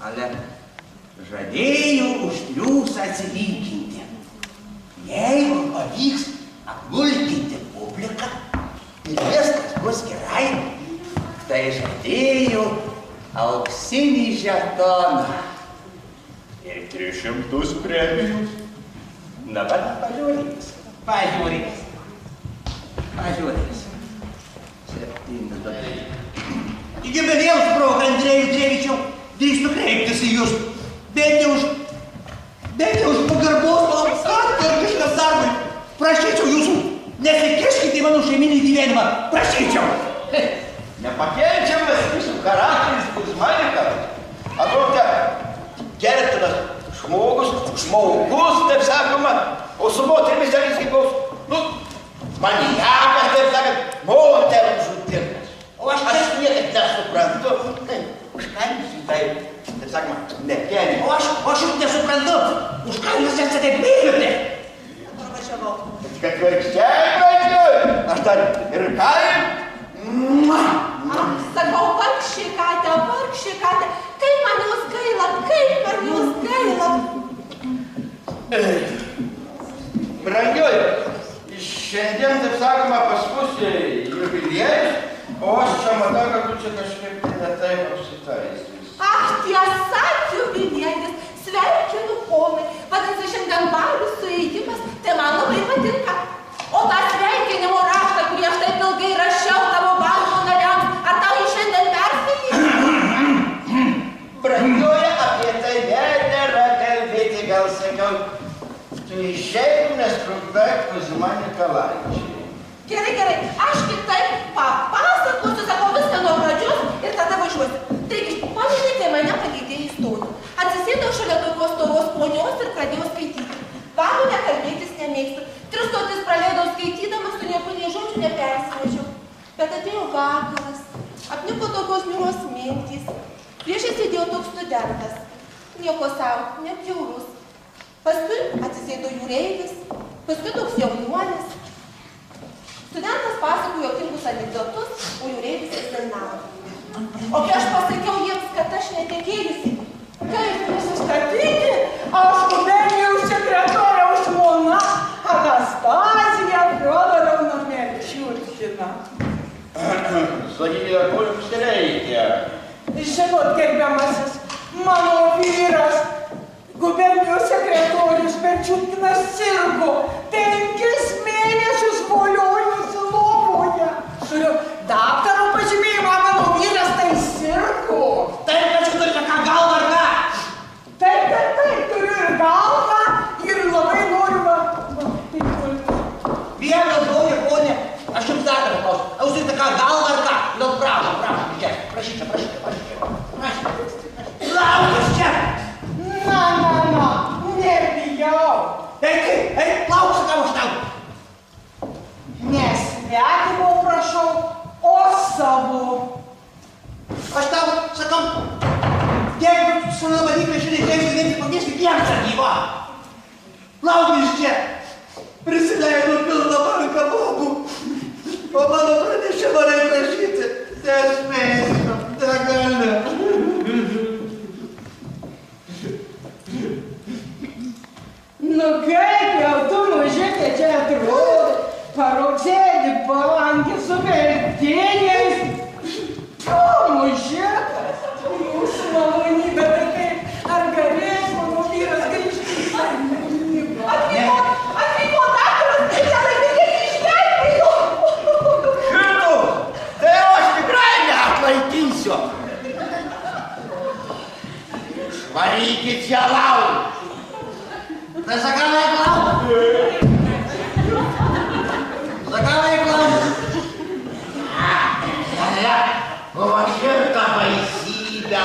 Ale žadėjau už triūsą atsilyginti. Jeigu pavyks apmulkinti publiką ir viskas bus gerai, tai žadėjau auksinį žetoną ir 300 premijos. Dabar pažiūrės. 7 dabar. Jubiliejaus proga, Andrėjų Drevičiau, drįstu kreiptis į jūs. Bent jau už pagarbos aukštatvarkiškas darbui. Prašyčiau jūsų, nesikiškite į mano šeiminį gyvenimą. Prašyčiau. Nepakenčiamas jūsų charakteris Kuzmanikas. Atrodo, gerbtinas žmogus, taip sakoma, o su moterimis dar jis kaip maniakas, taip sakant, moterų žudikas. O aš niekaip nesuprantu, už ką jūs taip sakoma, nekenė. O aš juk nesuprantu, už ką jūs esate taip mylite. Kad vaikščiai, Brangiui, aš dar ir kaim. Sakau, vargšė Katė, kaip man jūs gaila. Brangiui, šiandien, taip sakoma, pas mus jubiliejus, o aš čia matau, kad tu čia kažkaip netaip apsitaisys. Ach, tiesa, jubiliejus, sveikinu ponai, vadinasi, šiandien balių suėjimas, tai man labai patinka. O tą sveikinimo raštą, kurį aš taip ilgai rašiau tavo balo nariams, ar tau jį šiandien perskaityti? Brangioje, apie tai nedera kalbėti, gal sakiau, tu išeitum, nes trukdai Kuzmanį Kalaičiai. Gerai, aš kitaip papasakosiu, sakau viską nuo pradžios ir tada važiuosiu. Taigi, paminėte mane palydėjai stoti. Atsisėdau šalia tokios storos ponios ir pradėjau skaityti. Valo nekalbėtis nemėgstu. 3 stotis praleidau skaitydamas, su nieku nė žodžiu nepersimečiau. Bet atėjo vakaras, apniko tokios niūros mintys. Priešais sėdėjo toks studentas. Nieko savo, nebjaurus. Paskui atsisėdo jūreivis, paskui toks jaunuolis. Studentas pasakojo jokingus anekdotus, o jūreivis egzaminavo. O kai aš pasakiau jiems, kad aš netekėjusi, kaip nusistatyti, aš gubernijaus sekretoriaus žmona Anastazija Fiodorovna Melčiurkina. Sakykite, ko jums reikia? Žinot, gerbiamasis, mano vyras, gubernijos sekretorius Melčiurkinas sirgo 5 mėnesius voliojosi lovoje. Turiu daktaro pažymėjimą, mano vyras tai sirgo. Taip, kad jūs turite ką galvą ar ką? Taip, turiu ir galvą, ir labai noriu Vieną žodį, ponė, aš jums dar kartą klausiu. Jūs turite ką galvą ar ką? Nu, prašom, čia. Prašyčiau. Laukas čia! Na, nebijau. Ei, lauksiu tavo aš tau. Nesvetimo prašau, o savo. Aš tau sakau, jeigu su mano vadiklė šiandien teisų gyventi pakviesti kiemsą gyvą. Laukis čia. Prisileido pilną banką bobų. O mano pranešimą reikia rašyti 10 mėnesių. Negaliu. Nu kaip jau tu mužikė čia atrodo, parauksėdi palankė su vertėjais. O, mužikas, jūsų malonybė, tai kaip, ar galės mano vyras grįžti į tarnybą? Atvyko daktaras, tai nelaimingai išgelbėjo. Šitų, tai aš tikrai neatlaikysiu. Varykit čia lauk. Tai Zagalai klaus. O va šitą baisybę